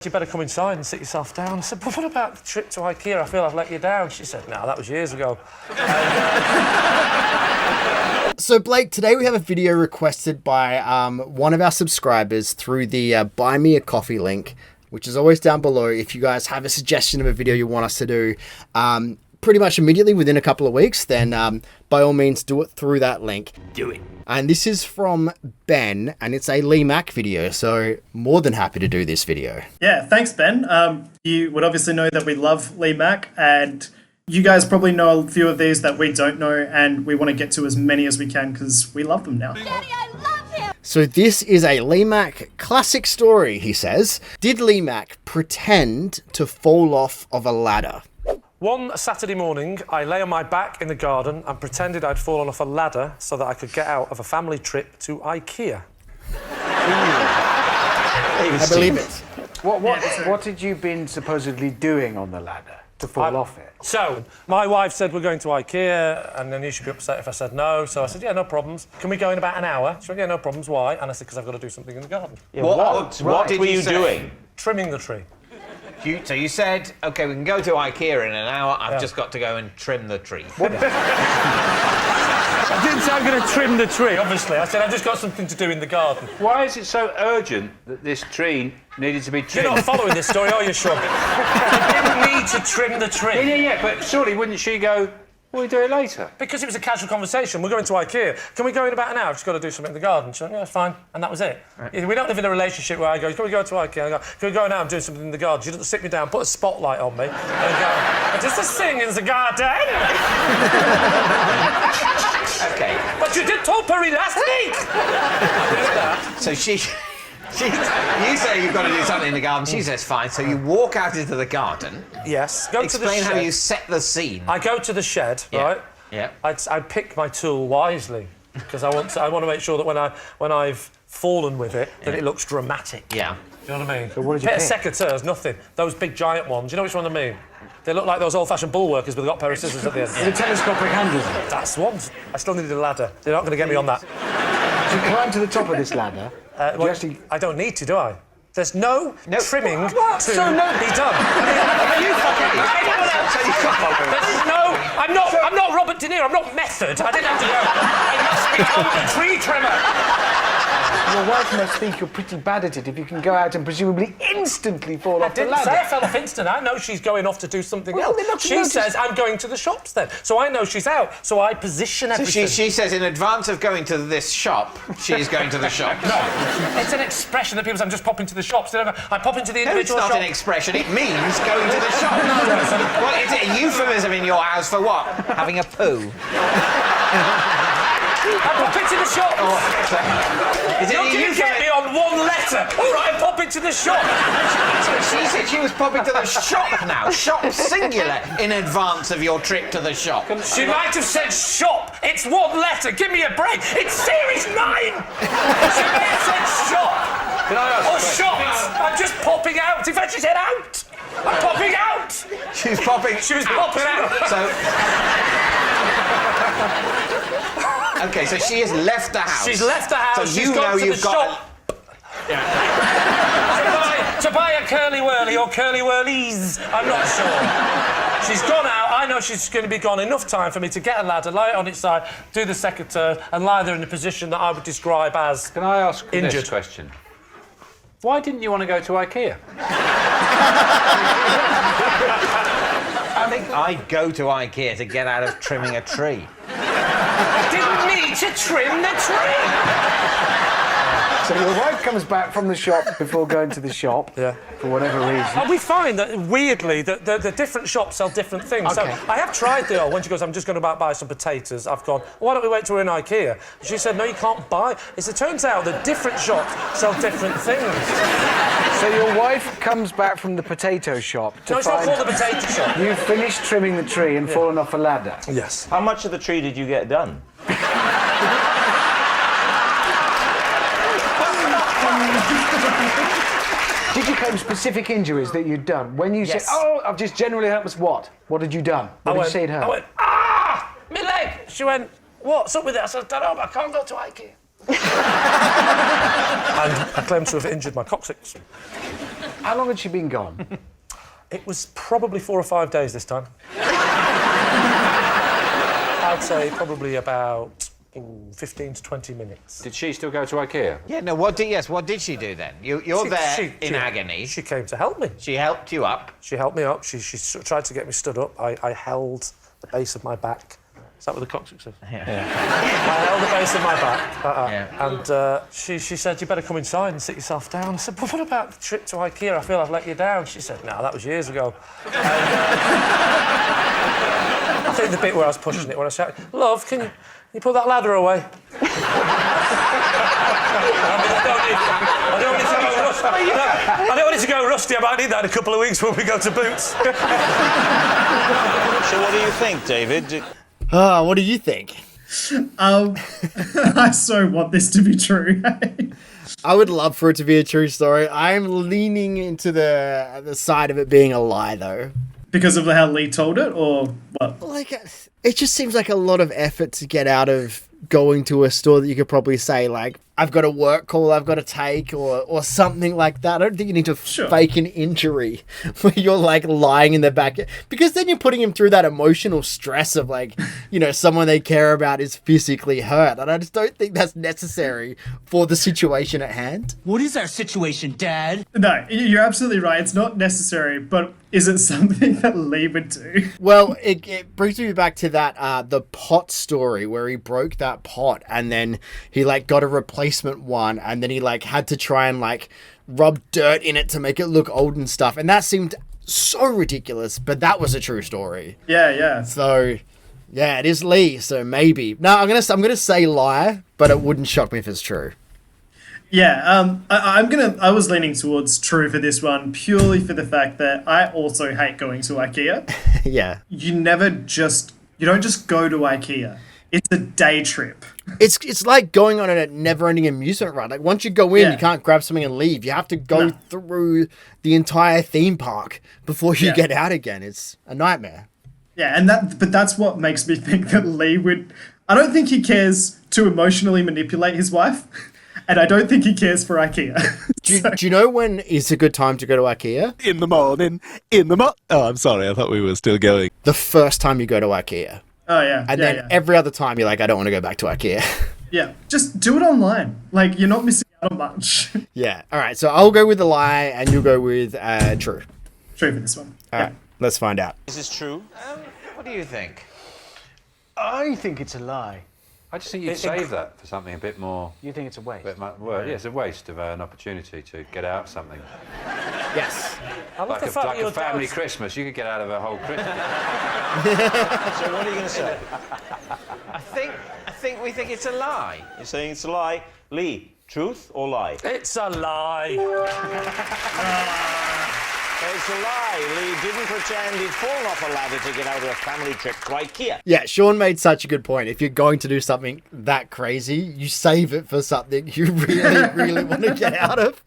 You better come inside and sit yourself down. I said, but what about the trip to Ikea? I feel I've let you down. She said, no, that was years ago. So, Blake, today we have a video requested by one of our subscribers through the Buy Me a Coffee link, which is always down below if you guys have a suggestion of a video you want us to do pretty much immediately within a couple of weeks, then by all means do it through that link. Do it. And this is from Ben, and it's a Lee Mack video, so more than happy to do this video. Yeah, thanks, Ben. You would obviously know that we love Lee Mack, and you guys probably know a few of these that we don't know, and we want to get to as many as we can because we love them now. Daddy, I love him! So this is a Lee Mack classic story, he says. Did Lee Mack pretend to fall off of a ladder? One Saturday morning, I lay on my back in the garden and pretended I'd fallen off a ladder so that I could get out of a family trip to Ikea. I believe it. What had you been supposedly doing on the ladder to fall off it? So, my wife said we're going to Ikea, and then you should be upset if I said no. So I said, yeah, no problems. Can we go in about an hour? She went, yeah, no problems. Why? And I said, because I've got to do something in the garden. Yeah, What were you doing? Trimming the tree. So you said, OK, we can go to Ikea in an hour. I've just got to go and trim the tree. I didn't say I'm going to trim the tree, obviously. I said I've just got something to do in the garden. Why is it so urgent that this tree needed to be trimmed? You're not following this story, are you, Sean? I didn't need to trim the tree. Yeah, but surely wouldn't she go, we'll do it later? Because it was a casual conversation. We're going to Ikea. Can we go in about an hour? I've just got to do something in the garden. She went, yeah, fine. And that was it. Right. We don't live in a relationship where I go, can we go to Ikea? I go, can we go now? I'm doing something in the garden. She doesn't sit me down, put a spotlight on me, and go, just a sing in the garden. OK. But you did Tolperi last week! So you say you've got to do something in the garden. She says, fine. So you walk out into the garden. Yes. Go to the shed. Explain how you set the scene. I go to the shed, right? Yeah. I pick my tool wisely because I want to make sure that when I've fallen with it, that it looks dramatic. Yeah. Do you know what I mean? So what did you pick? Secateurs, nothing. Those big giant ones. You know which one I mean? They look like those old-fashioned bull workers with a pair of scissors at the end. With a telescopic handle. That's one. I still needed a ladder. They're not going to get me on that. So you climb to the top of this ladder. I don't need to, do I? There's no trimming to be done. Are you fucking... There's no... I'm not Robert De Niro. I'm not Method. I didn't have to go. I must become a tree trimmer. Your wife must think you're pretty bad at it if you can go out and presumably instantly fall off the ladder. I didn't say I fell off instant. I know she's going off to do something else. She says I'm going to the shops then. So I know she's out. So I position everything. So she says in advance of going to this shop, she's going to the shop. No, it's an expression that people say I'm just popping to the shops. I pop into the individual shop. It's not an expression. It means going to the shop. Well, is it a euphemism in your house for what? Having a poo. I pop into the shop. Is it You're going to get me on one letter. All right, I pop into the shop. So she said she was popping to the shop now. Shop singular in advance of your trip to the shop. She might have said shop. It's one letter. Give me a break. It's series 9. She may have said shop. Can I ask? Or shops. I'm just popping out. In fact, she said out. I'm popping out. She's popping. She was popping out. So. OK, so she has left the house. She's left the house. So you know you've got. To buy a curly whirly or curly whirlies. I'm not sure. She's gone out. I know she's going to be gone enough time for me to get a ladder, lie it on its side, do the secateur, and lie there in a position that I would describe as Can I ask injured. this question? Why didn't you want to go to Ikea? I think I'd go to Ikea to get out of trimming a tree. I didn't need to trim the tree. So your wife comes back from the shop before going to the shop, for whatever reason. And we find that, weirdly, that the different shops sell different things. Okay. So I have tried the when she goes, I'm just going to buy some potatoes, I've gone, why don't we wait till we're in Ikea? She said, no, you can't buy. It turns out that different shops sell different things. So your wife comes back from the potato shop to No, it's not called the potato shop. You've finished trimming the tree and fallen off a ladder. Yes. How much of the tree did you get done? Did you claim specific injuries that you'd done? When you said, oh, I've just generally hurt us, what? What had you done? What did you say it hurt? I went, ah! My leg! She went, what's up with it? I said, I don't know, but I can't go to Ikea. And I claim to have injured my coccyx. How long had she been gone? It was probably 4 or 5 days this time. I'd say probably about 15 to 20 minutes. Did she still go to Ikea? Yeah, no, what did she do then? You're there in agony. She came to help me. She helped you up. She helped me up. She tried to get me stood up. I held the base of my back. Is that what the coccyx says? Yeah. I held the base of my back. Yeah. And she said, you better come inside and sit yourself down. I said, but what about the trip to Ikea? I feel I've let you down. She said, no, that was years ago. And, I think the bit where I was pushing it, when I shouted, love, can you put that ladder away? I don't want it to go rusty. I might need that in a couple of weeks when we go to Boots. So what do you think, David? What do you think? I so want this to be true. I would love for it to be a true story. I'm leaning into the side of it being a lie, though. Because of how Lee told it, or what? Like, it just seems like a lot of effort to get out of going to a store that you could probably say, like, I've got a work call I've got to take, or something like that. I don't think you need to fake an injury where you're, like, lying in the back. Because then you're putting him through that emotional stress of, like, you know, someone they care about is physically hurt. And I just don't think that's necessary for the situation at hand. What is our situation, Dad? No, you're absolutely right. It's not necessary, but is it something that Lee would do? Well, it brings me back to that, the pot story where he broke that pot and then he, like, got a replacement one and then he, like, had to try and, like, rub dirt in it to make it look old and stuff. And that seemed so ridiculous, but that was a true story. Yeah. So, yeah, it is Lee, so maybe. No, I'm gonna say lie, but it wouldn't shock me if it's true. Yeah, I was leaning towards true for this one purely for the fact that I also hate going to Ikea. Yeah. You don't just go to Ikea. It's a day trip. It's like going on a never-ending amusement ride. Like, once you go in, you can't grab something and leave. You have to go through the entire theme park before you get out again. It's a nightmare. Yeah, but that's what makes me think that Lee would... I don't think he cares to emotionally manipulate his wife, and I don't think he cares for Ikea. Do you know when is a good time to go to Ikea? In the morning. Oh, I'm sorry. I thought we were still going. The first time you go to Ikea. Oh, yeah. And then every other time you're like, I don't want to go back to Ikea. Yeah, just do it online. Like, you're not missing out on much. Yeah. All right, so I'll go with the lie and you'll go with true. True for this one. All right, let's find out. Is this true? What do you think? I think it's a lie. I just think you'd save that for something a bit more... You think it's a waste? Well, yeah, it's a waste of an opportunity to get out something. Yes. I love Like the fact a your family dad's- Christmas, you could get out of a whole Christmas. So what are you going to say? I think we think it's a lie. You're saying it's a lie. Lee, truth or lie? It's a lie. It's a lie. Lee didn't pretend he'd fallen off a ladder to get out of a family trip to Ikea. Yeah, Sean made such a good point. If you're going to do something that crazy, you save it for something you really, really want to get out of.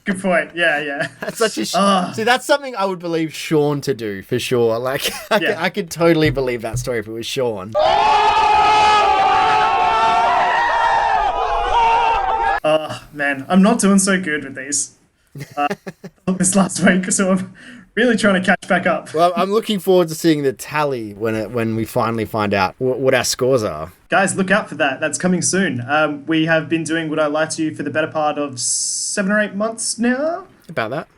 Good point. Yeah. That's such a... See, that's something I would believe Sean to do, for sure. Like, I could totally believe that story if it was Sean. Oh, man, I'm not doing so good with these. This last week, so I'm really trying to catch back up. Well, I'm looking forward to seeing the tally when we finally find out what our scores are. Guys, look out for that. That's coming soon. We have been doing Would I Lie to You for the better part of 7 or 8 months now. About that.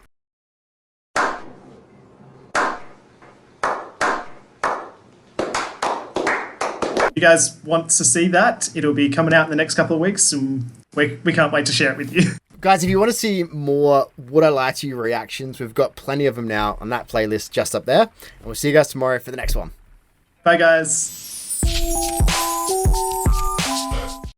If you guys want to see that, it'll be coming out in the next couple of weeks, and we can't wait to share it with you. Guys, if you want to see more Would I Lie to You reactions, we've got plenty of them now on that playlist just up there. And we'll see you guys tomorrow for the next one. Bye, guys.